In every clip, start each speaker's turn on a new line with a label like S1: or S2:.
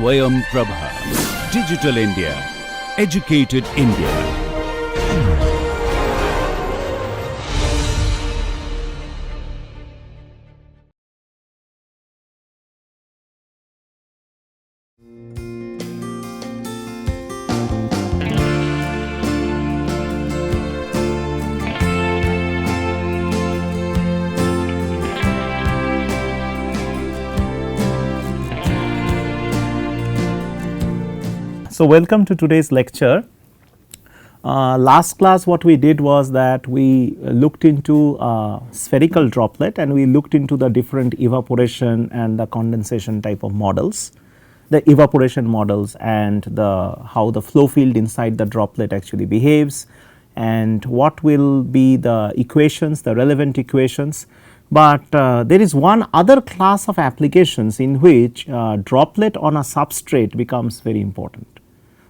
S1: SwayamPrabha. Digital India. Educated India.
S2: So, welcome to today's lecture. Last class what we did was that we looked into spherical droplet and we looked into the different evaporation and the condensation type of models, the evaporation models and how the flow field inside the droplet actually behaves and what will be the equations, the relevant equations. But there is one other class of applications in which droplet on a substrate becomes very important.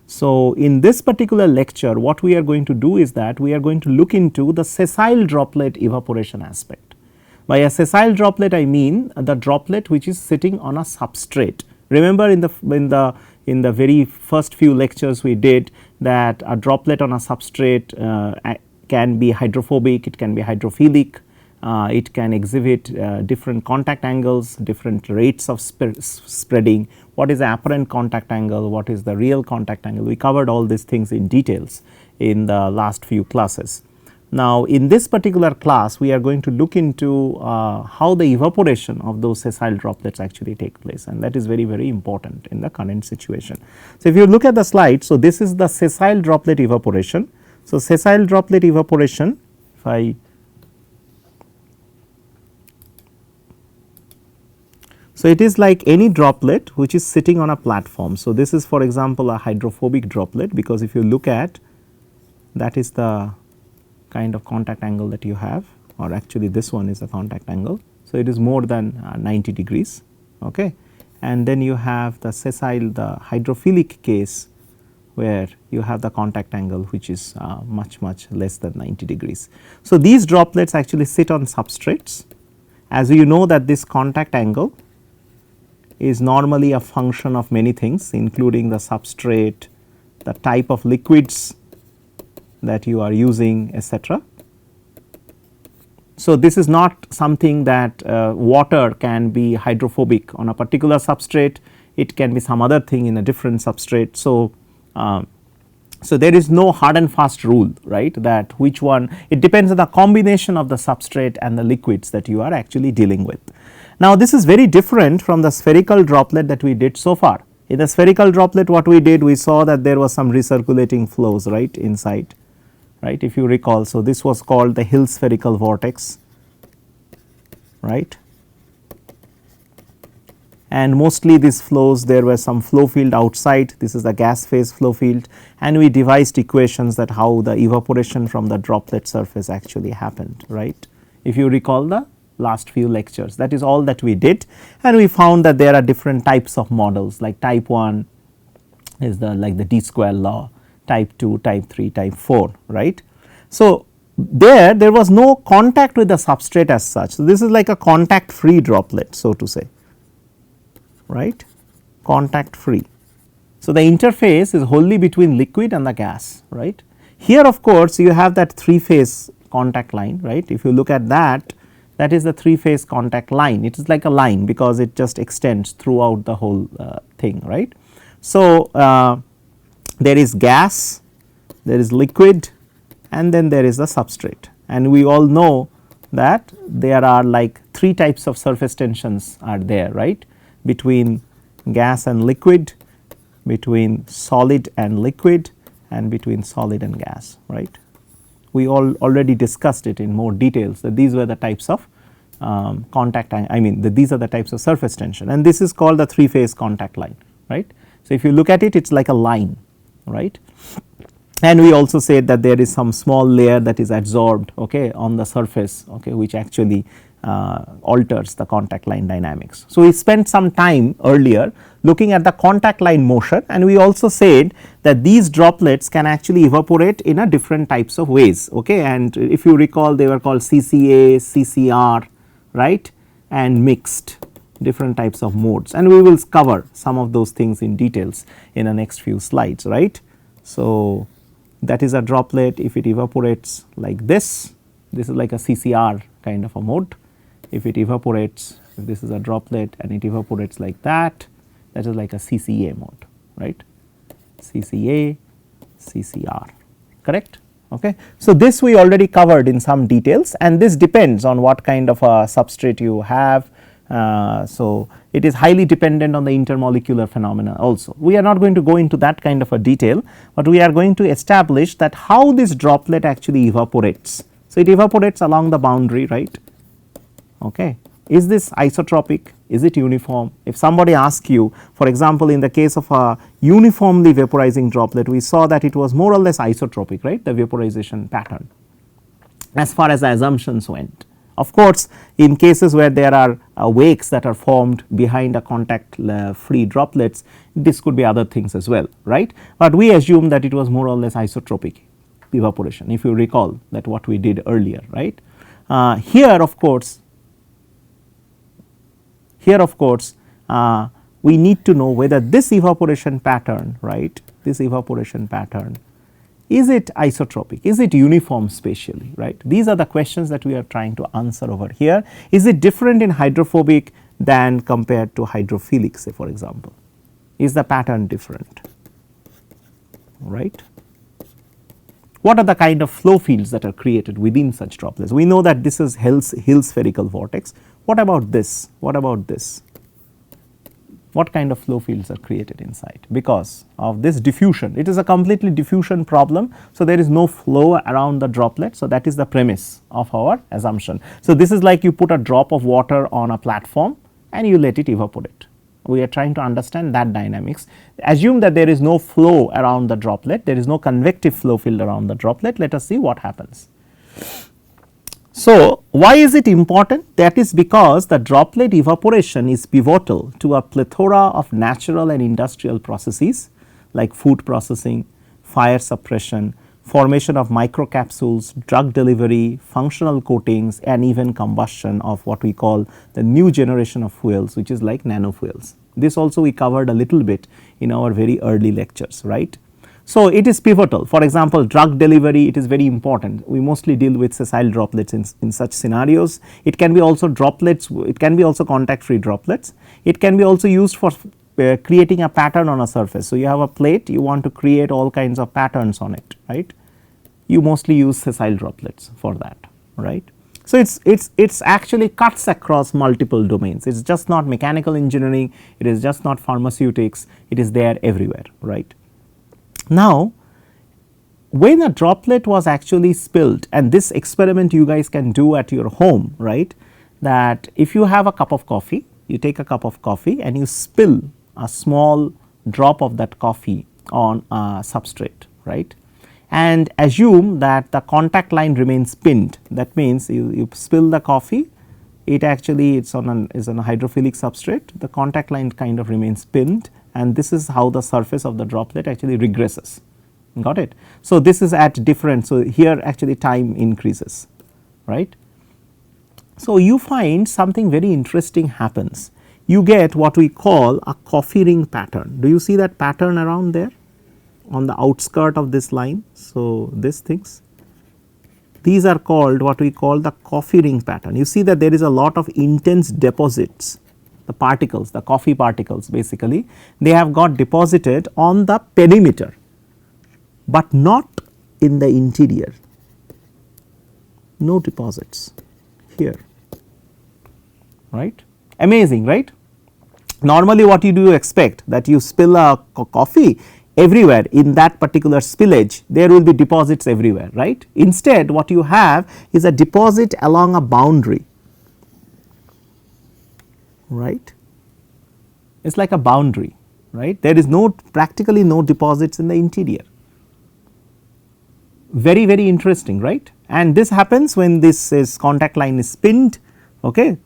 S2: So, in this particular lecture what we are going to do is that we are going to look into the sessile droplet evaporation aspect. By a sessile droplet I mean the droplet which is sitting on a substrate. Remember in the very first few lectures we did that a droplet on a substrate can be hydrophobic, it can be hydrophilic, it can exhibit different contact angles, different rates of spreading, what is the apparent contact angle, what is the real contact angle. We covered all these things in details in the last few classes. Now, in this particular class we are going to look into how the evaporation of those sessile droplets actually take place, and that is very important in the current situation. So, if you look at the slide, so this is the sessile droplet evaporation. So, sessile droplet evaporation, so it is like any droplet which is sitting on a platform. So, this is for example a hydrophobic droplet, because if you look at that is the kind of contact angle that you have, or actually this one is the contact angle. So, it is more than 90 degrees, okay. And then you have the sessile, the hydrophilic case where you have the contact angle which is much less than 90 degrees. So, these droplets actually sit on substrates. As you know that this contact angle is normally a function of many things, including the substrate, the type of liquids that you are using, etc. So, this is not something that water can be hydrophobic on a particular substrate, it can be some other thing in a different substrate. So, so there is no hard and fast rule, right, that which one, it depends on the combination of the substrate and the liquids that you are actually dealing with. Now, this is very different from the spherical droplet that we did so far. In the spherical droplet what we did, we saw that there was some recirculating flows right inside, right, if you recall. So, this was called the Hill spherical vortex, right, and mostly these flows there were some flow field outside, this is the gas phase flow field, and we devised equations that how the evaporation from the droplet surface actually happened, right. If you recall the last few lectures, that is all that we did, and we found that there are different types of models, like type 1 is the like the d square law, type 2, type 3, type 4, right. So, there was no contact with the substrate as such. So, this is like a contact free droplet, so to say, right, contact free. So, the interface is wholly between liquid and the gas, right. Here of course, you have that 3 phase contact line, right. If you look at that, that is the 3 phase contact line, it is like a line because it just extends throughout the whole thing, right. So, there is gas, there is liquid, and then there is the substrate, and we all know that there are like 3 types of surface tensions are there, right, between gas and liquid, between solid and liquid, and between solid and gas, right. We already discussed it in more details that these were the types of contact, I mean these are the types of surface tension, and this is called the 3 phase contact line, right. So, if you look at it, it is like a line, right, and we also said that there is some small layer that is adsorbed, okay, on the surface, okay, which actually alters the contact line dynamics. So, we spent some time earlier looking at the contact line motion, and we also said that these droplets can actually evaporate in a different types of ways, okay, and if you recall they were called CCA, CCR, right, and mixed, different types of modes, and we will cover some of those things in details in the next few slides, right. So, that is a droplet. If it evaporates like this is like a CCR kind of a mode. If it evaporates, if this is a droplet and it evaporates like that is like a CCA mode, right, CCA, CCR, correct. Okay. So, this we already covered in some details, and this depends on what kind of a substrate you have. So, it is highly dependent on the intermolecular phenomena also. We are not going to go into that kind of a detail, but we are going to establish that how this droplet actually evaporates. So, it evaporates along the boundary, right. Okay. Is this isotropic? Is it uniform? If somebody asks you, for example, in the case of a uniformly vaporizing droplet, we saw that it was more or less isotropic, right, the vaporization pattern as far as the assumptions went. Of course, in cases where there are wakes that are formed behind a contact free droplets, this could be other things as well, right, but we assume that it was more or less isotropic evaporation, if you recall that what we did earlier, right. Here of course, we need to know whether this evaporation pattern, right, this evaporation pattern, is it isotropic, is it uniform spatially, right. These are the questions that we are trying to answer over here. Is it different in hydrophobic than compared to hydrophilic, say for example, is the pattern different, right. What are the kind of flow fields that are created within such droplets? We know that this is Hill spherical vortex. What about this? What about this? What kind of flow fields are created inside because of this diffusion? It is a completely diffusion problem. So, there is no flow around the droplet. So, that is the premise of our assumption. So, this is like you put a drop of water on a platform and you let it evaporate. We are trying to understand that dynamics. Assume that there is no flow around the droplet, there is no convective flow field around the droplet. Let us see what happens. So, why is it important? That is because the droplet evaporation is pivotal to a plethora of natural and industrial processes like food processing, fire suppression, formation of microcapsules, drug delivery, functional coatings, and even combustion of what we call the new generation of fuels, which is like nanofuels. This also we covered a little bit in our very early lectures, right. So, it is pivotal. For example, drug delivery, it is very important. We mostly deal with sessile droplets in such scenarios. It can be also droplets, it can be also contact free droplets. It can be also used for creating a pattern on a surface. So, you have a plate, you want to create all kinds of patterns on it, right. You mostly use sessile droplets for that, right. So, it's actually cuts across multiple domains. It is just not mechanical engineering, it is just not pharmaceutics, it is there everywhere, right. Now, when a droplet was actually spilled, and this experiment you guys can do at your home, right, that if you have a cup of coffee, you take a cup of coffee and you spill a small drop of that coffee on a substrate, right, and assume that the contact line remains pinned. That means you spill the coffee, it actually is on a hydrophilic substrate, the contact line kind of remains pinned, and this is how the surface of the droplet actually regresses, got it. So, this is at different, so here actually time increases, right. So, you find something very interesting happens, you get what we call a coffee ring pattern. Do you see that pattern around there on the outskirt of this line? So, these things, these are called what we call the coffee ring pattern. You see that there is a lot of intense deposits, the particles, the coffee particles basically, they have got deposited on the perimeter, but not in the interior, no deposits here, right. Amazing, right. Normally what you do expect that you spill a coffee everywhere in that particular spillage, there will be deposits everywhere, right. Instead what you have is a deposit along a boundary, right. It is like a boundary, right. There is practically no deposits in the interior. Very, very interesting, right. And this happens when this contact line is pinned, okay.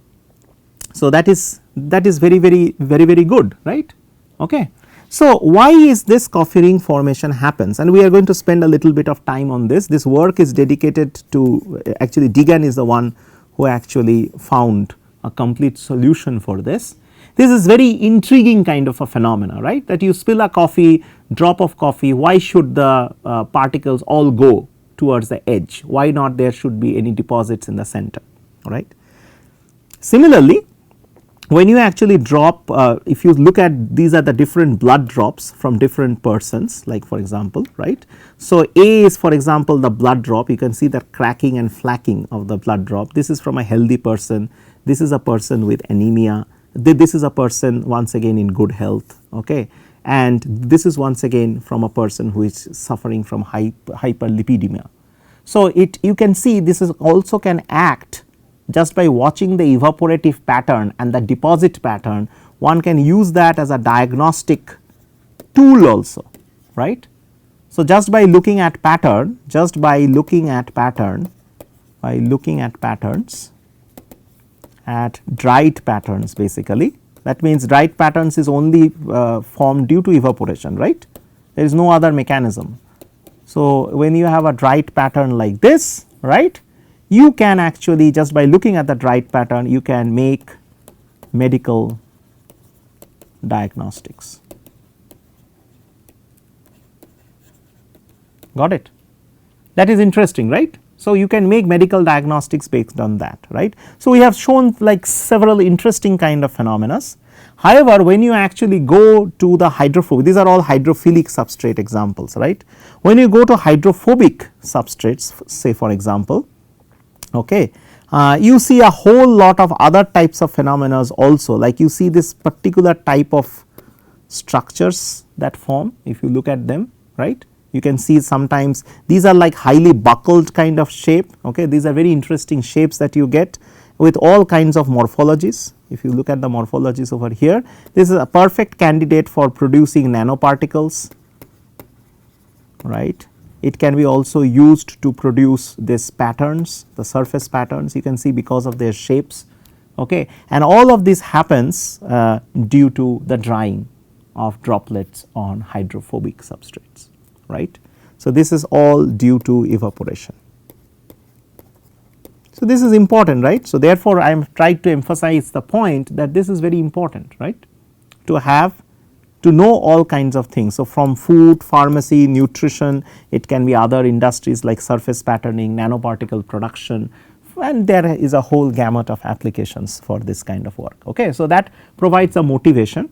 S2: So, that is very, very good, right. Okay. So, why is this coffee ring formation happens, and we are going to spend a little bit of time on this. This work is dedicated to, actually Deegan is the one who actually found a complete solution for this. This is very intriguing kind of a phenomena, right, that you spill a coffee, drop of coffee, why should the particles all go towards the edge, why not there should be any deposits in the center, right. Similarly, when you actually drop, if you look at these are the different blood drops from different persons, like for example, right. So, A is for example the blood drop, you can see the cracking and flacking of the blood drop. This is from a healthy person, this is a person with anemia, this is a person once again in good health, okay, and this is once again from a person who is suffering from hyperlipidemia. So, you can see this is also can act just by watching the evaporative pattern and the deposit pattern, one can use that as a diagnostic tool also, right. So, just by looking at pattern, at dried patterns basically, that means dried patterns is only formed due to evaporation, right, there is no other mechanism. So, when you have a dried pattern like this, right, you can actually just by looking at the dried pattern you can make medical diagnostics. Got it? That is interesting, right. So, you can make medical diagnostics based on that, right. So, we have shown like several interesting kind of phenomena. However, when you actually go to the hydrophobic, these are all hydrophilic substrate examples, right. When you go to hydrophobic substrates, say for example, okay, you see a whole lot of other types of phenomena also, like you see this particular type of structures that form if you look at them, right. You can see sometimes these are like highly buckled kind of shape, okay, these are very interesting shapes that you get with all kinds of morphologies. If you look at the morphologies over here, this is a perfect candidate for producing nanoparticles, right. It can be also used to produce these patterns, the surface patterns you can see because of their shapes, okay, and all of this happens due to the drying of droplets on hydrophobic substrates, right. So, this is all due to evaporation. So, this is important, right. So, therefore, I am trying to emphasize the point that this is very important, right, to know all kinds of things. So, from food, pharmacy, nutrition, it can be other industries like surface patterning, nanoparticle production, and there is a whole gamut of applications for this kind of work. Okay. So, that provides a motivation.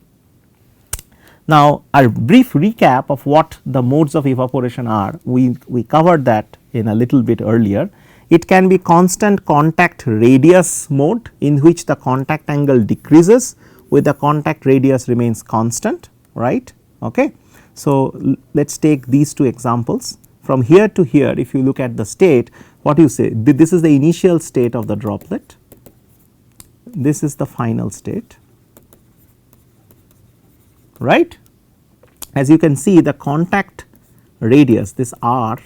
S2: Now, a brief recap of what the modes of evaporation are, we covered that in a little bit earlier. It can be constant contact radius mode in which the contact angle decreases with the contact radius remains constant, right. Okay. So, let us take these two examples. From here to here, if you look at the state, what you say, this is the initial state of the droplet, this is the final state, right. As you can see, the contact radius, this r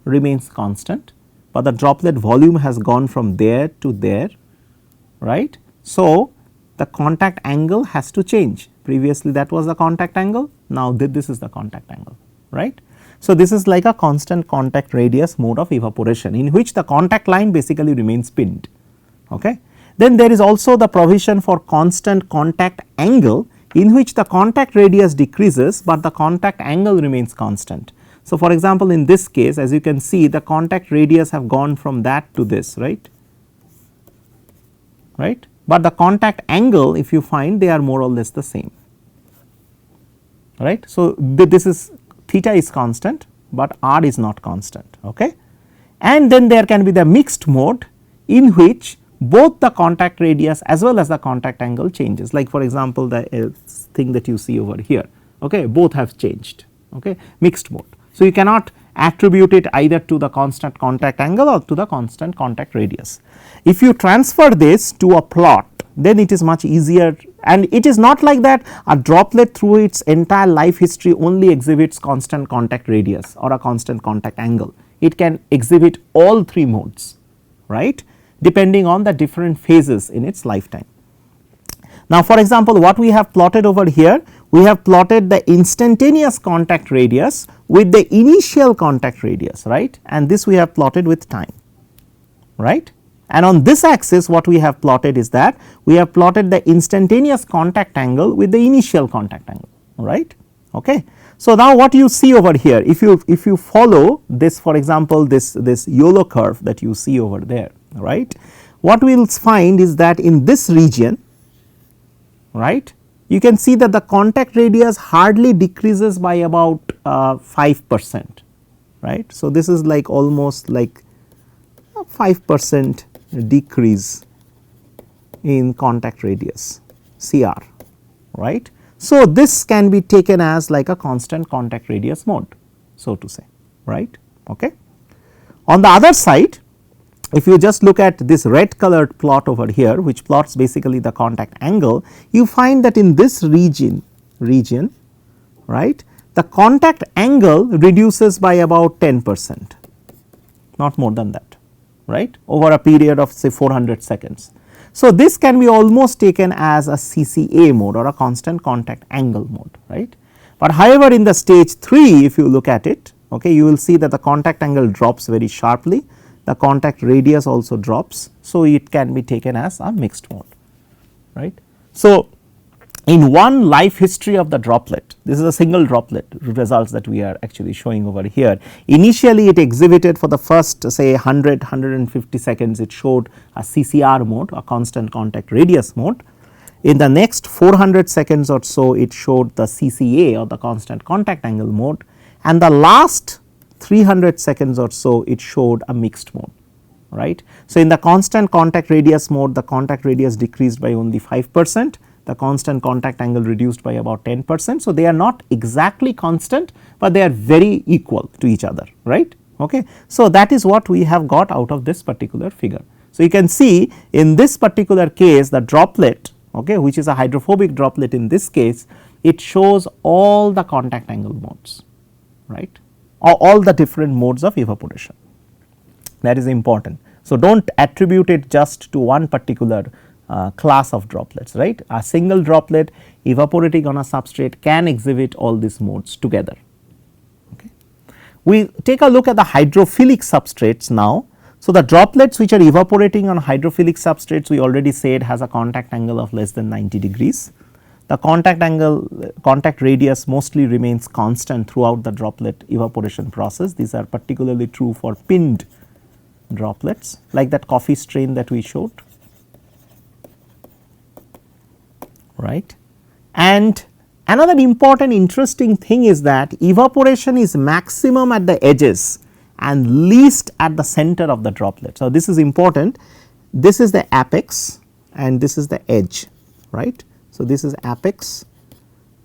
S2: remains constant, but the droplet volume has gone from there to there, right. So, the contact angle has to change, previously that was the contact angle, now this is the contact angle, right. So, this is like a constant contact radius mode of evaporation in which the contact line basically remains pinned. Okay. Then there is also the provision for constant contact angle in which the contact radius decreases, but the contact angle remains constant. So, for example, in this case as you can see the contact radius have gone from that to this, right, but the contact angle if you find they are more or less the same, right. So, this is theta is constant, but r is not constant. Okay. And then there can be the mixed mode in which both the contact radius as well as the contact angle changes, like for example, the thing that you see over here, okay, both have changed, okay, mixed mode. So, you cannot attribute it either to the constant contact angle or to the constant contact radius. If you transfer this to a plot, then it is much easier, and it is not like that a droplet through its entire life history only exhibits constant contact radius or a constant contact angle. It can exhibit all three modes, right, depending on the different phases in its lifetime. Now, for example, what we have plotted over here, we have plotted the instantaneous contact radius with the initial contact radius, right, and this we have plotted with time, right. And on this axis what we have plotted is that we have plotted the instantaneous contact angle with the initial contact angle, right. Okay. So, now what you see over here, if you follow this, for example, this YOLO curve that you see over there, right, what we will find is that in this region, right, you can see that the contact radius hardly decreases by about 5%, right. So, this is like almost like 5% decrease in contact radius CR, right. So, this can be taken as like a constant contact radius mode, so to say, right. Okay. On the other side, if you just look at this red colored plot over here, which plots basically the contact angle, you find that in this region, right, the contact angle reduces by about 10%, not more than that, right, over a period of say 400 seconds. So, this can be almost taken as a CCA mode or a constant contact angle mode, right. But however, in the stage 3, if you look at it, okay, you will see that the contact angle drops very sharply, the contact radius also drops. So, it can be taken as a mixed mode, right. So, in one life history of the droplet, this is a single droplet results that we are actually showing over here. Initially it exhibited for the first say 150 seconds, it showed a CCR mode, a constant contact radius mode. In the next 400 seconds or so, it showed the CCA or the constant contact angle mode, and the last 300 seconds or so it showed a mixed mode, right. So, in the constant contact radius mode, the contact radius decreased by only 5%, the constant contact angle reduced by about 10%. So, they are not exactly constant, but they are very equal to each other, right. Okay. So, that is what we have got out of this particular figure. So, you can see in this particular case the droplet, okay, which is a hydrophobic droplet in this case, it shows all the contact angle modes, right, or all the different modes of evaporation. That is important. So, do not attribute it just to one particular class of droplets, right. A single droplet evaporating on a substrate can exhibit all these modes together. Okay. We take a look at the hydrophilic substrates now. So, the droplets which are evaporating on hydrophilic substrates, we already said has a contact angle of less than 90 degrees. The contact radius mostly remains constant throughout the droplet evaporation process. These are particularly true for pinned droplets like that coffee strain that we showed, right. And another important interesting thing is that evaporation is maximum at the edges and least at the center of the droplet. So, this is important, this is the apex and this is the edge, right. So, this is apex,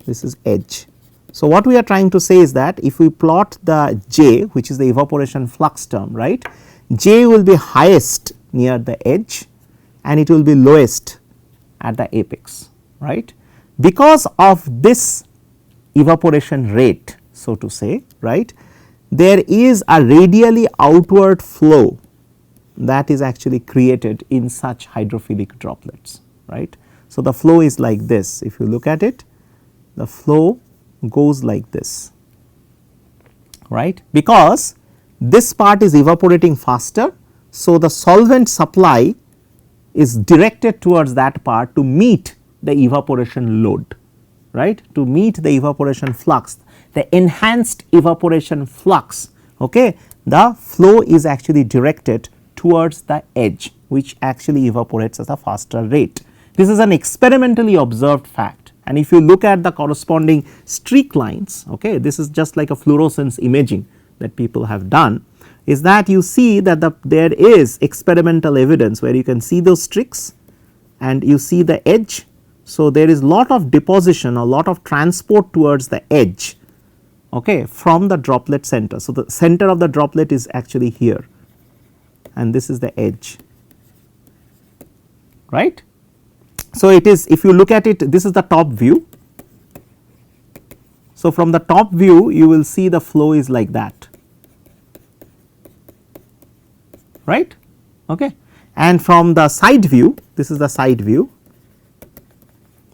S2: this is edge. So, what we are trying to say is that if we plot the J, which is the evaporation flux term, right, J will be highest near the edge and it will be lowest at the apex, right. Because of this evaporation rate, so to say, right, there is a radially outward flow that is actually created in such hydrophilic droplets, right. So, the flow is like this, if you look at it, the flow goes like this, right, because this part is evaporating faster. So, the solvent supply is directed towards that part to meet the evaporation load, right, to meet the evaporation flux, the enhanced evaporation flux, okay, the flow is actually directed towards the edge which actually evaporates at a faster rate. This is an experimentally observed fact, and if you look at the corresponding streak lines, okay, this is just like a fluorescence imaging that people have done, is that you see that there is experimental evidence where you can see those streaks and you see the edge. So, there is lot of deposition or lot of transport towards the edge, okay, from the droplet center. So, the center of the droplet is actually here and this is the edge, right. So, it is, if you look at it, this is the top view. So, from the top view you will see the flow is like that, right, okay. And from the side view, this is the side view,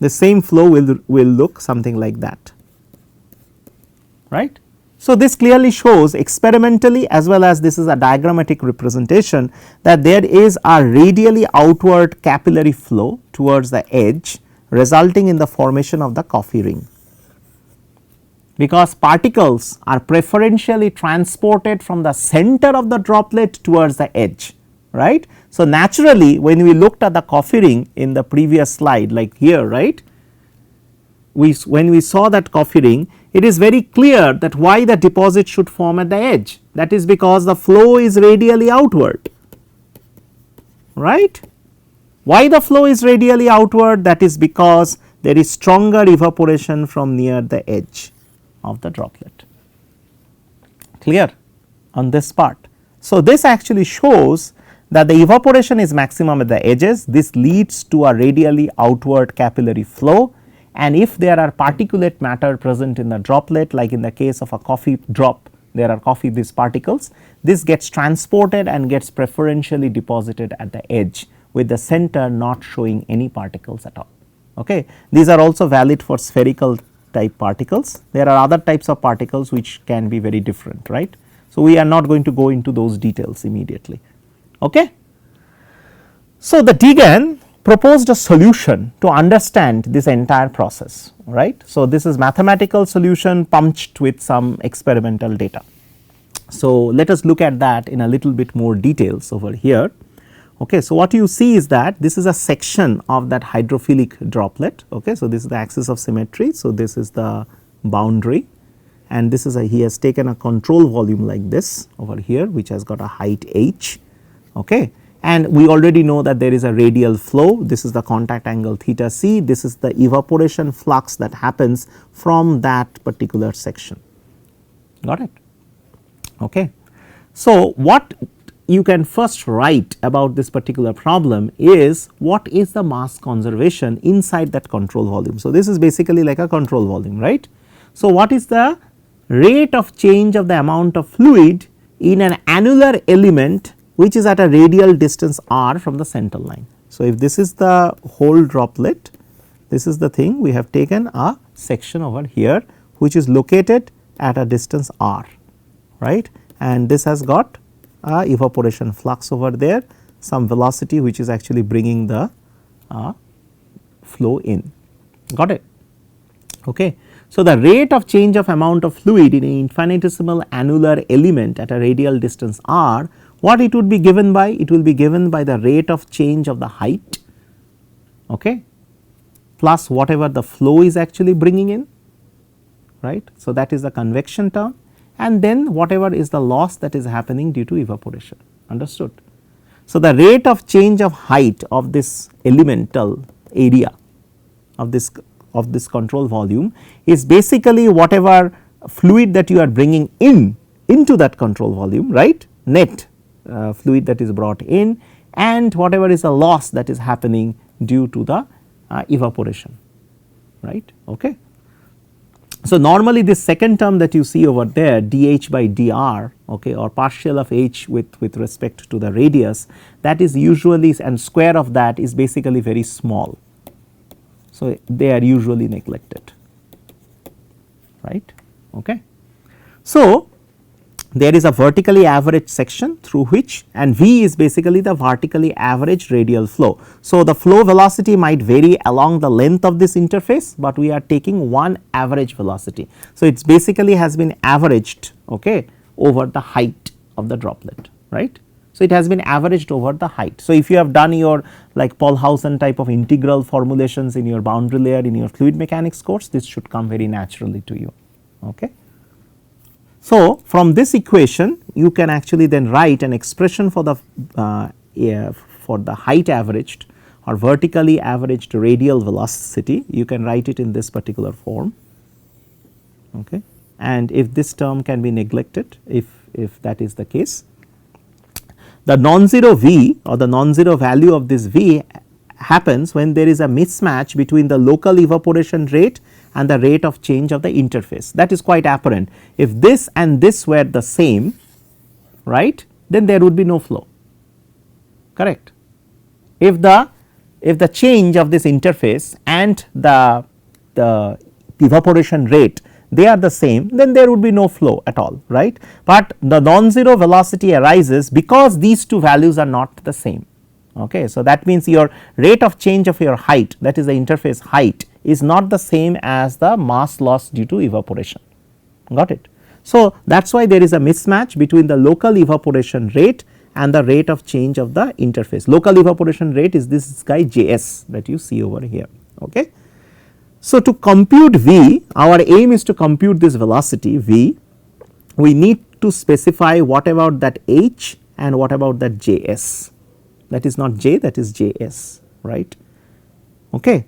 S2: the same flow will look something like that, right. So, this clearly shows experimentally as well as this is a diagrammatic representation that there is a radially outward capillary flow towards the edge resulting in the formation of the coffee ring, because particles are preferentially transported from the center of the droplet towards the edge, right. So, naturally when we looked at the coffee ring in the previous slide like here, right, when we saw that coffee ring, it is very clear that why the deposit should form at the edge, that is because the flow is radially outward, right. Why the flow is radially outward? That is because there is stronger evaporation from near the edge of the droplet, clear on this part. So, this actually shows that the evaporation is maximum at the edges. This leads to a radially outward capillary flow, and if there are particulate matter present in the droplet, like in the case of a coffee drop, there are coffee these particles, this gets transported and gets preferentially deposited at the edge with the center not showing any particles at all. Okay. These are also valid for spherical type particles. There are other types of particles which can be very different, right. So, we are not going to go into those details immediately. Okay. So, the Deegan proposed a solution to understand this entire process, right. So, this is mathematical solution punched with some experimental data. So, let us look at that in a little bit more details over here. Okay. So, what you see is that this is a section of that hydrophilic droplet. Okay. So, this is the axis of symmetry. So, this is the boundary, and this is he has taken a control volume like this over here which has got a height h. Okay. And we already know that there is a radial flow, this is the contact angle theta c, this is the evaporation flux that happens from that particular section, got it. Okay. So, what you can first write about this particular problem is what is the mass conservation inside that control volume. So, this is basically like a control volume, right. So, what is the rate of change of the amount of fluid in an annular element which is at a radial distance r from the center line. So, if this is the whole droplet, this is the thing, we have taken a section over here which is located at a distance r, right, and this has got a evaporation flux over there, some velocity which is actually bringing the flow in, got it. Okay. So, the rate of change of amount of fluid in an infinitesimal annular element at a radial distance r, what it would be given by? It will be given by the rate of change of the height, okay, plus whatever the flow is actually bringing in, right. So, that is the convection term, and then whatever is the loss that is happening due to evaporation, understood. So, the rate of change of height of this elemental area of this control volume is basically whatever fluid that you are bringing in into that control volume, right, net fluid that is brought in, and whatever is the loss that is happening due to the evaporation, right. Okay. So, normally this second term that you see over there dH by dr, okay, or partial of h with respect to the radius, that is usually, and square of that is basically very small. So, they are usually neglected, right. Okay. So, there is a vertically averaged section through which, and V is basically the vertically averaged radial flow. So, the flow velocity might vary along the length of this interface, but we are taking one average velocity. So, it basically has been averaged, okay, over the height of the droplet, right. So, it has been averaged over the height. So, if you have done your like Paulhausen type of integral formulations in your boundary layer in your fluid mechanics course, this should come very naturally to you, okay. So, from this equation you can actually then write an expression for the height averaged or vertically averaged radial velocity. You can write it in this particular form, okay. And if this term can be neglected, if that is the case, the non-zero V or the non-zero value of this V happens when there is a mismatch between the local evaporation rate and the rate of change of the interface. That is quite apparent. If this and this were the same, right, then there would be no flow, correct. If the change of this interface and the evaporation rate, they are the same, then there would be no flow at all, right. But the non-zero velocity arises because these two values are not the same. Okay. So, that means your rate of change of your height, that is the interface height, is not the same as the mass loss due to evaporation, got it. So, that is why there is a mismatch between the local evaporation rate and the rate of change of the interface. Local evaporation rate is this guy Js that you see over here. Okay. So, to compute V, our aim is to compute this velocity V, we need to specify what about that H and what about that Js, that is not J, that is Js, right. Okay.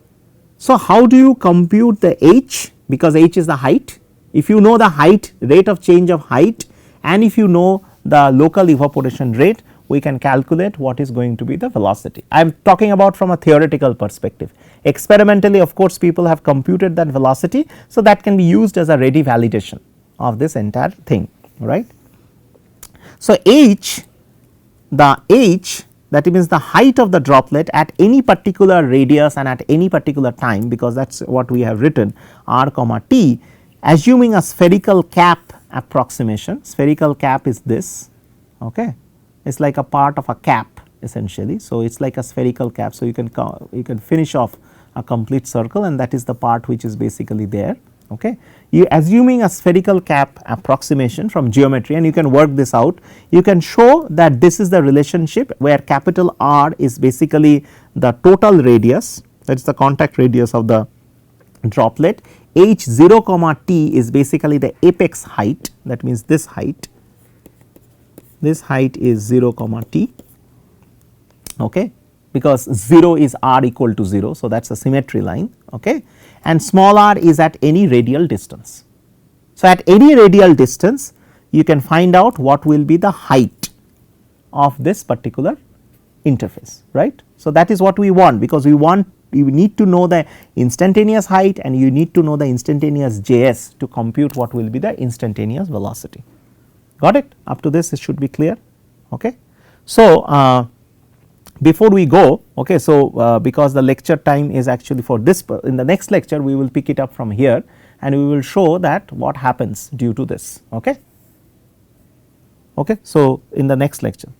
S2: So, how do you compute the H, because H is the height? If you know the height, rate of change of height, and if you know the local evaporation rate, we can calculate what is going to be the velocity. I am talking about from a theoretical perspective. Experimentally, of course, people have computed that velocity. So, that can be used as a ready validation of this entire thing, right. So, H, the H, that means the height of the droplet at any particular radius and at any particular time, because that is what we have written r comma t, assuming a spherical cap approximation. Spherical cap is this, okay. It is like a part of a cap essentially. So, it is like a spherical cap. So, you can finish off a complete circle, and that is the part which is basically there. Okay. You assuming a spherical cap approximation from geometry, and you can work this out, you can show that this is the relationship where capital R is basically the total radius, that is the contact radius of the droplet. H 0 comma t is basically the apex height, that means this height is 0 comma t, okay, because 0 is r equal to 0. So, that is a symmetry line, okay, and small r is at any radial distance. So, at any radial distance you can find out what will be the height of this particular interface, right. So, that is what we want, because you need to know the instantaneous height and you need to know the instantaneous Js to compute what will be the instantaneous velocity. Got it? Up to this it should be clear. Okay. So, before we go, okay, so because the lecture time is actually for this, in the next lecture we will pick it up from here and we will show that what happens due to this. Okay. Okay. So, in the next lecture.